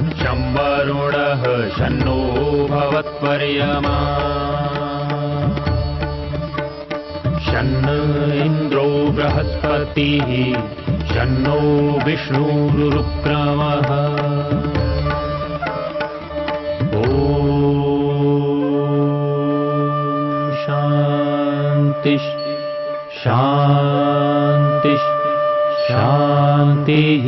शम्बरुणः शन्नो भवत्पर्यमा शन्न इन्द्रो बृहस्पतिः शन्नो विष्णुरुक्रमः ॐ शान्ति शान्ति शान्तिः।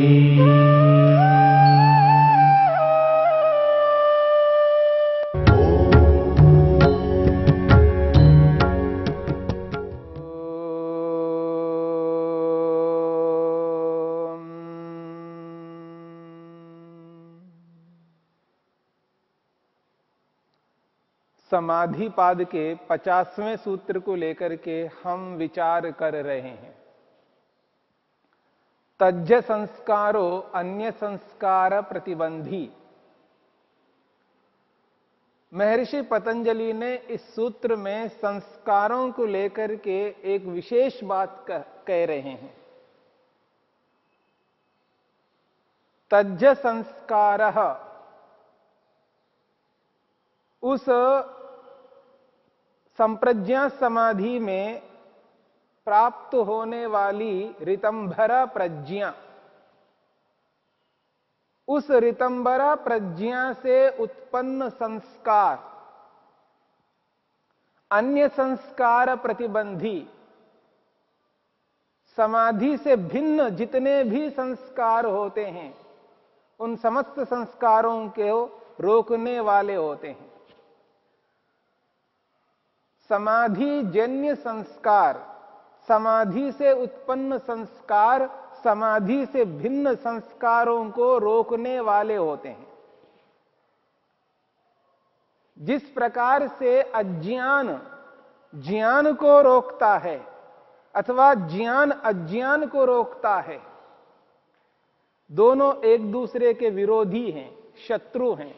समाधि पाद के 50वें सूत्र को लेकर के हम विचार कर रहे हैं। तज्ज संस्कारो अन्य संस्कार प्रतिबंधी। महर्षि पतंजलि ने इस सूत्र में संस्कारों को लेकर के एक विशेष बात कह रहे हैं। तज्ज संस्कारः, उस संप्रज्ञा समाधि में प्राप्त होने वाली ऋतंभरा प्रज्ञा, उस ऋतंभरा प्रज्ञा से उत्पन्न संस्कार अन्य संस्कार प्रतिबंधी। समाधि से भिन्न जितने भी संस्कार होते हैं उन समस्त संस्कारों को रोकने वाले होते हैं। समाधि जन्य संस्कार, समाधि से उत्पन्न संस्कार समाधि से भिन्न संस्कारों को रोकने वाले होते हैं। जिस प्रकार से अज्ञान ज्ञान को रोकता है अथवा ज्ञान अज्ञान को रोकता है, दोनों एक दूसरे के विरोधी हैं, शत्रु हैं।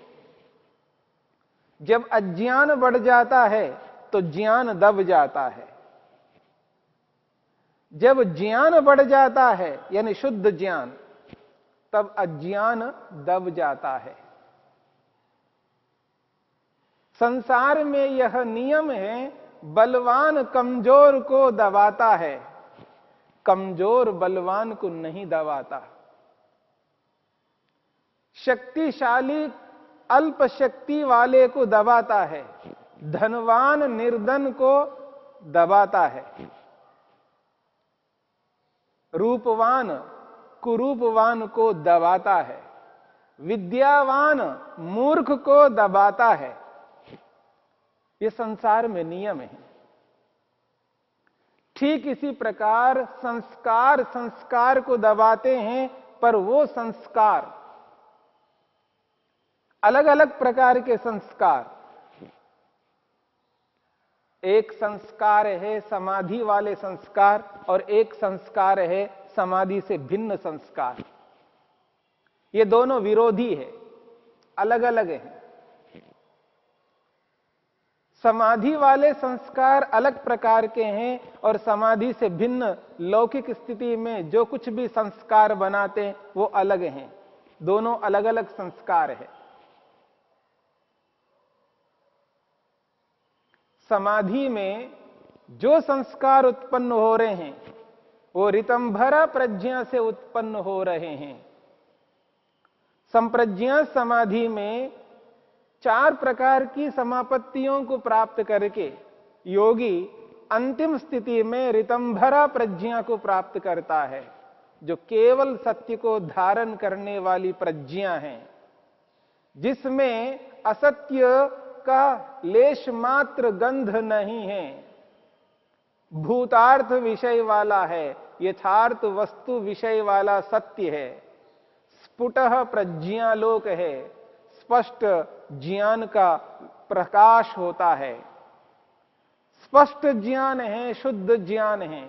जब अज्ञान बढ़ जाता है तो ज्ञान दब जाता है। जब ज्ञान बढ़ जाता है यानी शुद्ध ज्ञान, तब अज्ञान दब जाता है। संसार में यह नियम है, बलवान कमजोर को दबाता है, कमजोर बलवान को नहीं दबाता। शक्तिशाली अल्प शक्ति वाले को दबाता है, धनवान निर्धन को दबाता है। रूपवान कुरूपवान को दबाता है, विद्यावान मूर्ख को दबाता है। यह संसार में नियम है। ठीक इसी प्रकार संस्कार संस्कार को दबाते हैं, पर वो संस्कार अलग अलग प्रकार के संस्कार। एक संस्कार है समाधि वाले संस्कार और एक संस्कार है समाधि से भिन्न संस्कार। ये दोनों विरोधी है, अलग अलग है। समाधि वाले संस्कार अलग प्रकार के हैं और समाधि से भिन्न लौकिक स्थिति में जो कुछ भी संस्कार बनाते हैं वो अलग हैं। दोनों अलग अलग संस्कार है। समाधि में जो संस्कार उत्पन्न हो रहे हैं वो ऋतंभरा प्रज्ञा से उत्पन्न हो रहे हैं। संप्रज्ञा समाधि में 4 प्रकार की समापत्तियों को प्राप्त करके योगी अंतिम स्थिति में ऋतंभरा प्रज्ञा को प्राप्त करता है, जो केवल सत्य को धारण करने वाली प्रज्ञा है, जिसमें असत्य का लेश मात्र गंध नहीं है, भूतार्थ विषय वाला है, यथार्थ वस्तु विषय वाला सत्य है, स्फुटः प्रज्ञालोक है, स्पष्ट ज्ञान का प्रकाश होता है, स्पष्ट ज्ञान है, शुद्ध ज्ञान है,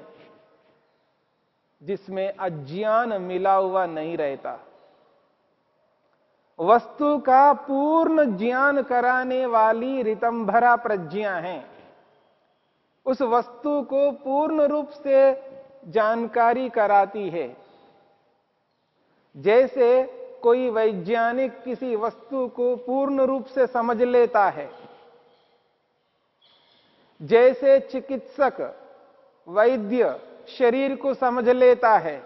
जिसमें अज्ञान मिला हुआ नहीं रहता। वस्तु का पूर्ण ज्ञान कराने वाली ऋतंभरा प्रज्ञा है। उस वस्तु को पूर्ण रूप से जानकारी कराती है। जैसे कोई वैज्ञानिक किसी वस्तु को पूर्ण रूप से समझ लेता है, जैसे चिकित्सक वैद्य शरीर को समझ लेता है,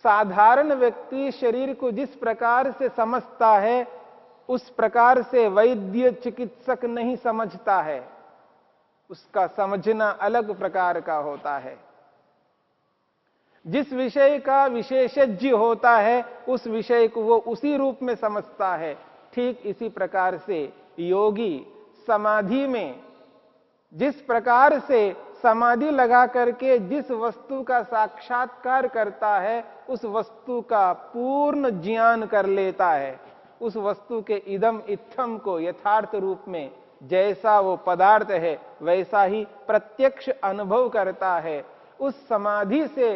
साधारण व्यक्ति शरीर को जिस प्रकार से समझता है उस प्रकार से वैद्य चिकित्सक नहीं समझता है। उसका समझना अलग प्रकार का होता है। जिस विषय का विशेषज्ञ होता है उस विषय को वो उसी रूप में समझता है। ठीक इसी प्रकार से योगी समाधि में जिस प्रकार से समाधि लगा करके जिस वस्तु का साक्षात्कार करता है उस वस्तु का पूर्ण ज्ञान कर लेता है। उस वस्तु के इदम इत्थम को यथार्थ रूप में जैसा वो पदार्थ है वैसा ही प्रत्यक्ष अनुभव करता है। उस समाधि से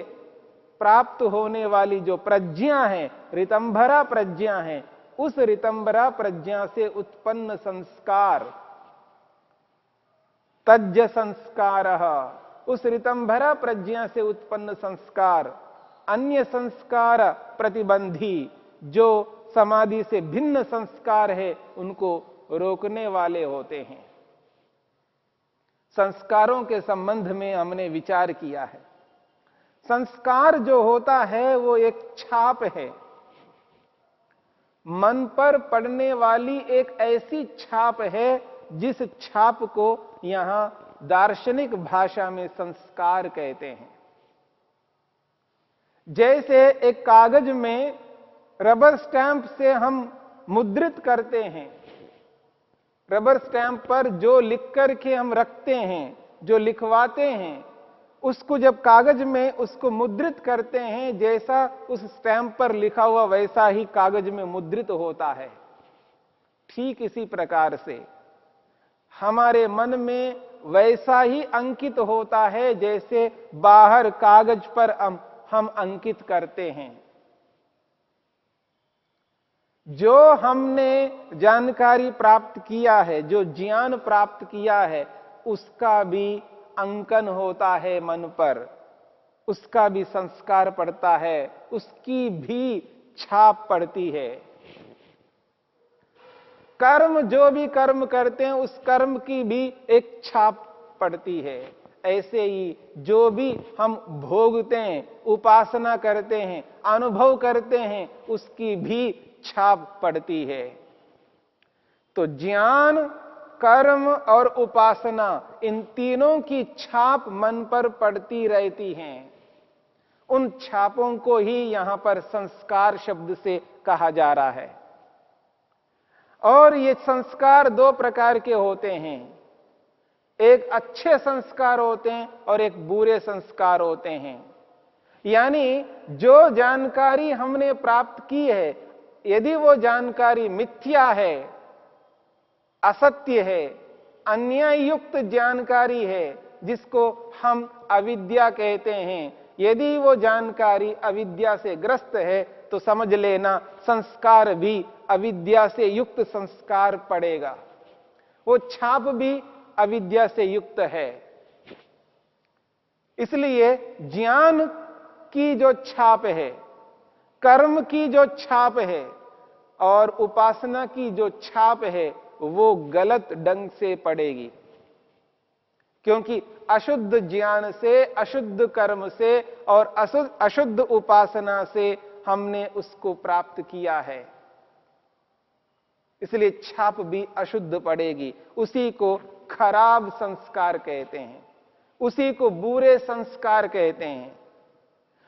प्राप्त होने वाली जो प्रज्ञा है, ऋतंभरा प्रज्ञा है, उस ऋतंभरा प्रज्ञा से उत्पन्न संस्कार तज्ज संस्कार, उस ऋतंभरा प्रज्ञा से उत्पन्न संस्कार अन्य संस्कार प्रतिबंधी, जो समाधि से भिन्न संस्कार है उनको रोकने वाले होते हैं। संस्कारों के संबंध में हमने विचार किया है। संस्कार जो होता है वो एक छाप है, मन पर पड़ने वाली एक ऐसी छाप है जिस छाप को यहां दार्शनिक भाषा में संस्कार कहते हैं। जैसे एक कागज में रबर स्टैंप से हम मुद्रित करते हैं, रबर स्टैंप पर जो लिख करके हम रखते हैं, जो लिखवाते हैं, उसको जब कागज में उसको मुद्रित करते हैं, जैसा उस स्टैंप पर लिखा हुआ वैसा ही कागज में मुद्रित होता है। ठीक इसी प्रकार से हमारे मन में वैसा ही अंकित होता है जैसे बाहर कागज पर हम अंकित करते हैं। जो हमने जानकारी प्राप्त किया है, जो ज्ञान प्राप्त किया है, उसका भी अंकन होता है मन पर, उसका भी संस्कार पड़ता है, उसकी भी छाप पड़ती है। कर्म जो भी कर्म करते हैं उस कर्म की भी एक छाप पड़ती है। ऐसे ही जो भी हम भोगते हैं, उपासना करते हैं, अनुभव करते हैं, उसकी भी छाप पड़ती है। तो ज्ञान, कर्म और उपासना, इन तीनों की छाप मन पर पड़ती रहती हैं। उन छापों को ही यहां पर संस्कार शब्द से कहा जा रहा है। और ये संस्कार दो प्रकार के होते हैं, एक अच्छे संस्कार होते हैं और एक बुरे संस्कार होते हैं। यानी जो जानकारी हमने प्राप्त की है, यदि वो जानकारी मिथ्या है, असत्य है, अन्याय युक्त जानकारी है, जिसको हम अविद्या कहते हैं, यदि वो जानकारी अविद्या से ग्रस्त है तो समझ लेना संस्कार भी अविद्या से युक्त संस्कार पड़ेगा, वो छाप भी अविद्या से युक्त है। इसलिए ज्ञान की जो छाप है, कर्म की जो छाप है और उपासना की जो छाप है वो गलत ढंग से पड़ेगी, क्योंकि अशुद्ध ज्ञान से, अशुद्ध कर्म से और अशुद्ध उपासना से हमने उसको प्राप्त किया है। इसलिए छाप भी अशुद्ध पड़ेगी। उसी को खराब संस्कार कहते हैं, उसी को बुरे संस्कार कहते हैं,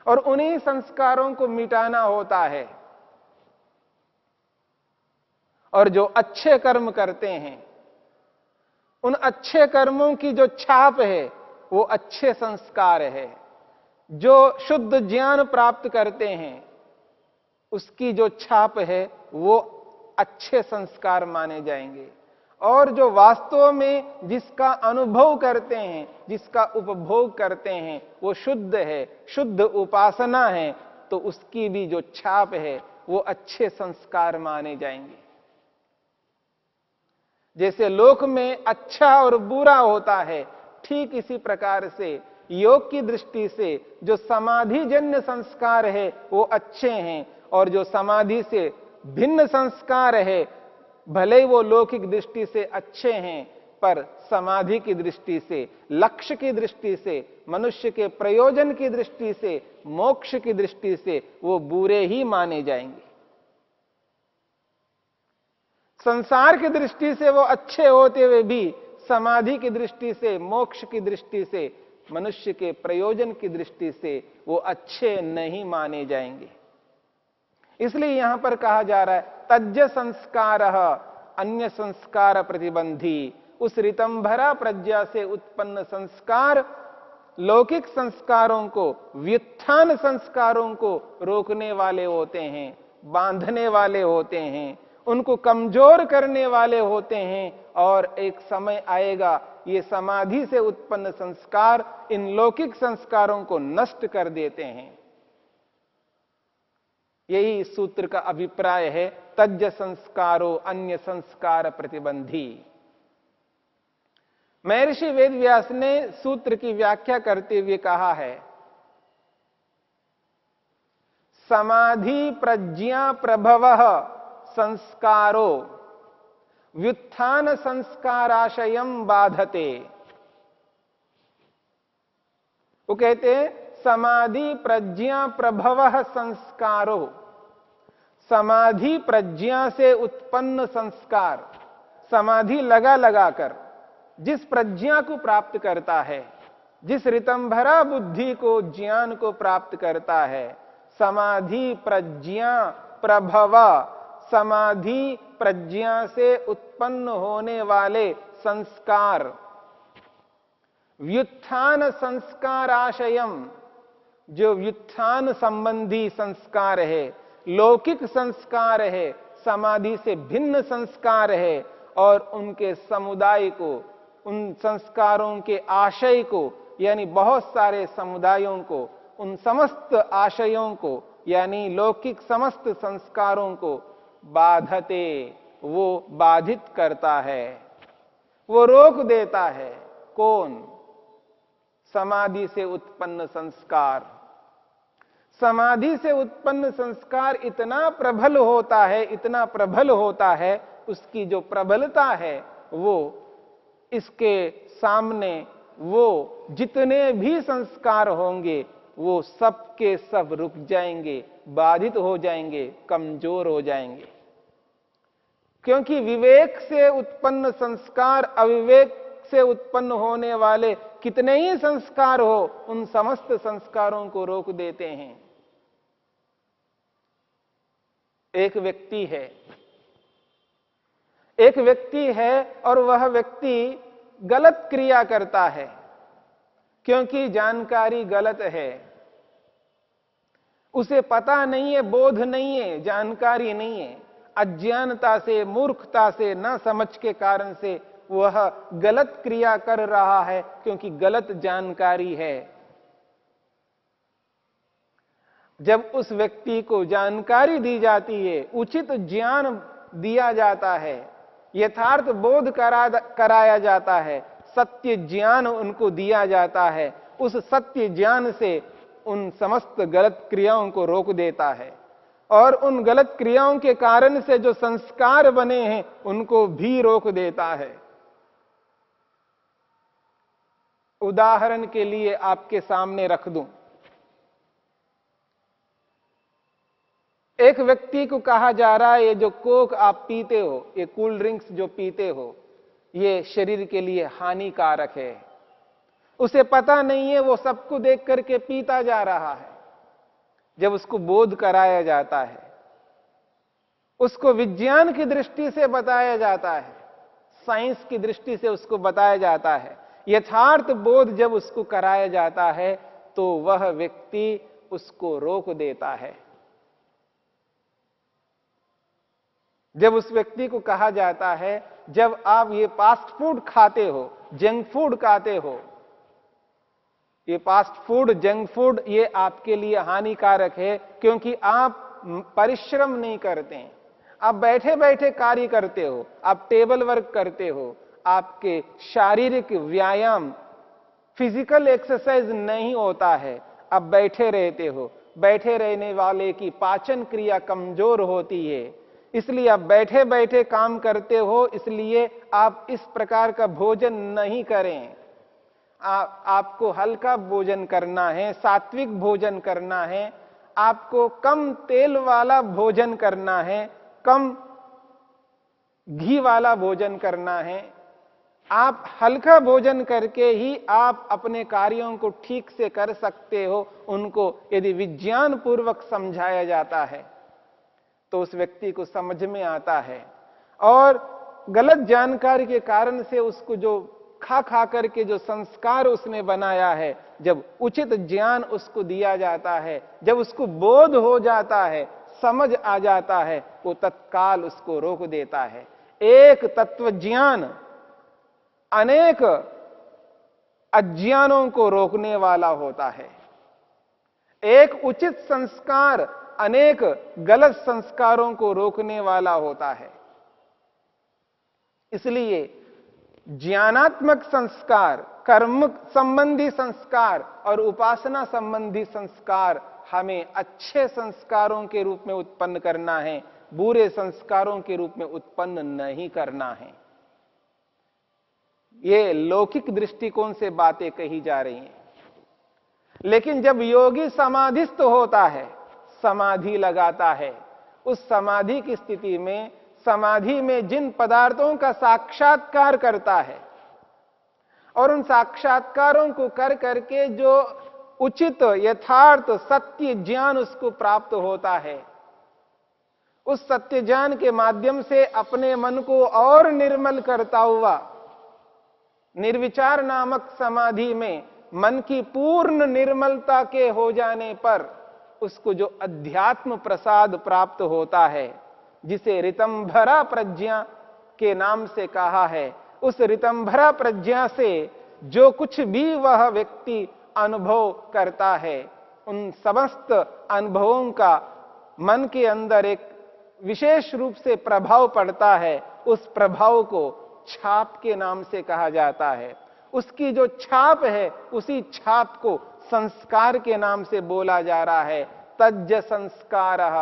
और उन्हीं संस्कारों को मिटाना होता है। और जो अच्छे कर्म करते हैं, उन अच्छे कर्मों की जो छाप है वो अच्छे संस्कार है। जो शुद्ध ज्ञान प्राप्त करते हैं उसकी जो छाप है वो अच्छे संस्कार माने जाएंगे। और जो वास्तव में जिसका अनुभव करते हैं, जिसका उपभोग करते हैं, वो शुद्ध है, शुद्ध उपासना है, तो उसकी भी जो छाप है वो अच्छे संस्कार माने जाएंगे। जैसे लोक में अच्छा और बुरा होता है, ठीक इसी प्रकार से योग की दृष्टि से जो समाधिजन्य संस्कार है वो अच्छे हैं, और जो समाधि से भिन्न संस्कार है, भले ही वो लौकिक दृष्टि से अच्छे हैं, पर समाधि की दृष्टि से, लक्ष्य की दृष्टि से, मनुष्य के प्रयोजन की दृष्टि से, मोक्ष की दृष्टि से वो बुरे ही माने जाएंगे। संसार की दृष्टि से वो अच्छे होते हुए भी समाधि की दृष्टि से, मोक्ष की दृष्टि से, मनुष्य के प्रयोजन की दृष्टि से वो अच्छे नहीं माने जाएंगे। इसलिए यहां पर कहा जा रहा है तज्ज संस्कार अन्य संस्कार प्रतिबंधी। उस ऋतंभरा प्रज्ञा से उत्पन्न संस्कार लौकिक संस्कारों को, व्युत्थान संस्कारों को रोकने वाले होते हैं, बांधने वाले होते हैं, उनको कमजोर करने वाले होते हैं। और एक समय आएगा ये समाधि से उत्पन्न संस्कार इन लौकिक संस्कारों को नष्ट कर देते हैं। यही इस सूत्र का अभिप्राय है, तज्ज संस्कारो अन्य संस्कार प्रतिबंधी। महर्षि वेदव्यास ने सूत्र की व्याख्या करते हुए कहा है, समाधि प्रज्ञा प्रभवः संस्कारो व्युत्थान संस्काराशयम बाधते। वो कहते हैं समाधि प्रज्ञा प्रभवः संस्कारो, समाधि प्रज्ञा से उत्पन्न संस्कार, समाधि लगा लगाकर जिस प्रज्ञा को प्राप्त करता है, जिस ऋतंभरा बुद्धि को, ज्ञान को प्राप्त करता है, समाधि प्रज्ञा प्रभव, समाधि प्रज्ञा से उत्पन्न होने वाले संस्कार, व्युत्थान संस्काराशयम, जो व्युत्थान संबंधी संस्कार है, लौकिक संस्कार है, समाधि से भिन्न संस्कार है, और उनके समुदाय को, उन संस्कारों के आशय को, यानी बहुत सारे समुदायों को, उन समस्त आशयों को, यानी लौकिक समस्त संस्कारों को बाधते, वो बाधित करता है, वो रोक देता है। कौन? समाधि से उत्पन्न संस्कार। समाधि से उत्पन्न संस्कार इतना प्रबल होता है, इतना प्रबल होता है, उसकी जो प्रबलता है वो इसके सामने वो जितने भी संस्कार होंगे वो सब के सब रुक जाएंगे, बाधित हो जाएंगे, कमजोर हो जाएंगे। क्योंकि विवेक से उत्पन्न संस्कार अविवेक से उत्पन्न होने वाले कितने ही संस्कार हो, उन समस्त संस्कारों को रोक देते हैं। एक व्यक्ति है और वह व्यक्ति गलत क्रिया करता है क्योंकि जानकारी गलत है, उसे पता नहीं है, बोध नहीं है, जानकारी नहीं है, अज्ञानता से, मूर्खता से, न समझ के कारण से वह गलत क्रिया कर रहा है क्योंकि गलत जानकारी है। जब उस व्यक्ति को जानकारी दी जाती है, उचित ज्ञान दिया जाता है, यथार्थ बोध कराया जाता है, सत्य ज्ञान उनको दिया जाता है, उस सत्य ज्ञान से उन समस्त गलत क्रियाओं को रोक देता है और उन गलत क्रियाओं के कारण से जो संस्कार बने हैं उनको भी रोक देता है। उदाहरण के लिए आपके सामने रख दूं, एक व्यक्ति को कहा जा रहा है ये जो कोक आप पीते हो, ये कूल ड्रिंक्स जो पीते हो, ये शरीर के लिए हानिकारक है। उसे पता नहीं है, वो सबको देख करके पीता जा रहा है। जब उसको बोध कराया जाता है, उसको विज्ञान की दृष्टि से बताया जाता है, साइंस की दृष्टि से उसको बताया जाता है, यथार्थ बोध जब उसको कराया जाता है तो वह व्यक्ति उसको रोक देता है। जब उस व्यक्ति को कहा जाता है जब आप ये फास्ट फूड खाते हो, जंक फूड खाते हो, ये फास्ट फूड, जंक फूड ये आपके लिए हानिकारक है क्योंकि आप परिश्रम नहीं करते हैं, आप बैठे बैठे कार्य करते हो, आप टेबल वर्क करते हो, आपके शारीरिक व्यायाम, फिजिकल एक्सरसाइज नहीं होता है, आप बैठे रहते हो, बैठे रहने वाले की पाचन क्रिया कमजोर होती है, इसलिए आप बैठे बैठे काम करते हो, इसलिए आप इस प्रकार का भोजन नहीं करें। आपको हल्का भोजन करना है, सात्विक भोजन करना है, आपको कम तेल वाला भोजन करना है, कम घी वाला भोजन करना है। आप हल्का भोजन करके ही आप अपने कार्यों को ठीक से कर सकते हो। उनको यदि विज्ञान पूर्वक समझाया जाता है तो उस व्यक्ति को समझ में आता है, और गलत जानकारी के कारण से उसको जो खा खा करके जो संस्कार उसने बनाया है, जब उचित ज्ञान उसको दिया जाता है, जब उसको बोध हो जाता है, समझ आ जाता है, वो तत्काल उसको रोक देता है। एक तत्व ज्ञान अनेक अज्ञानों को रोकने वाला होता है। एक उचित संस्कार अनेक गलत संस्कारों को रोकने वाला होता है। इसलिए ज्ञानात्मक संस्कार, कर्म संबंधी संस्कार और उपासना संबंधी संस्कार हमें अच्छे संस्कारों के रूप में उत्पन्न करना है, बुरे संस्कारों के रूप में उत्पन्न नहीं करना है। ये लौकिक दृष्टिकोण से बातें कही जा रही हैं। लेकिन जब योगी समाधिस्थ होता है, समाधि लगाता है, उस समाधि की स्थिति में, समाधि में जिन पदार्थों का साक्षात्कार करता है और उन साक्षात्कारों को कर करके जो उचित यथार्थ सत्य ज्ञान उसको प्राप्त होता है, उस सत्य ज्ञान के माध्यम से अपने मन को और निर्मल करता हुआ निर्विचार नामक समाधि में मन की पूर्ण निर्मलता के हो जाने पर उसको जो अध्यात्म प्रसाद प्राप्त होता है, जिसे ऋतंभरा प्रज्ञा के नाम से कहा है, उस ऋतंभरा प्रज्ञा से जो कुछ भी वह व्यक्ति अनुभव करता है, उन समस्त अनुभवों का मन के अंदर एक विशेष रूप से प्रभाव पड़ता है। उस प्रभाव को छाप के नाम से कहा जाता है। उसकी जो छाप है, उसी छाप को संस्कार के नाम से बोला जा रहा है। तज्ज संस्कारः,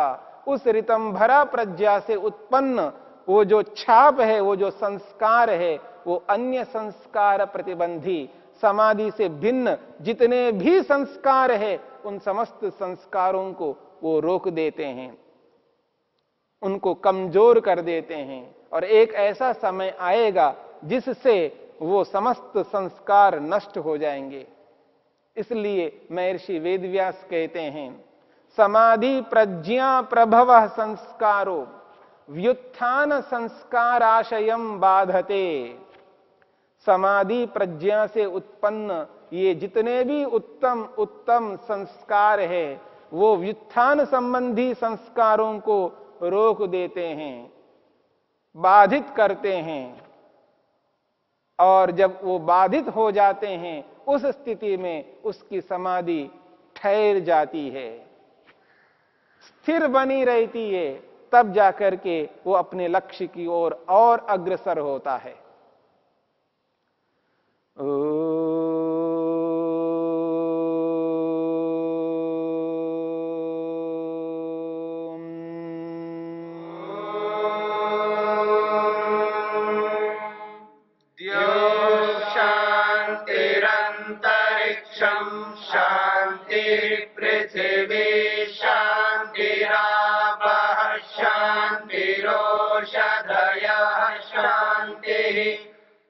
उस ऋतंभरा प्रज्ञा से उत्पन्न वो जो छाप है, वो जो संस्कार है, वो अन्य संस्कार प्रतिबंधी, समाधि से भिन्न जितने भी संस्कार है, उन समस्त संस्कारों को वो रोक देते हैं, उनको कमजोर कर देते हैं। और एक ऐसा समय आएगा जिससे वो समस्त संस्कार नष्ट हो जाएंगे। इसलिए महर्षि वेदव्यास कहते हैं, समाधि प्रज्ञा प्रभव संस्कारो व्युत्थान संस्काराशयम बाधते। समाधि प्रज्ञा से उत्पन्न ये जितने भी उत्तम उत्तम संस्कार है, वो व्युत्थान संबंधी संस्कारों को रोक देते हैं, बाधित करते हैं। और जब वो बाधित हो जाते हैं, उस स्थिति में उसकी समाधि ठहर जाती है, स्थिर बनी रहती है। तब जाकर के वो अपने लक्ष्य की ओर और अग्रसर होता है।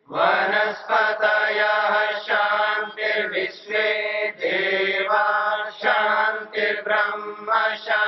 वनस्पतयः शान्तिर्विश्वे देवा शान्तिर्ब्रह्म शान्तिः।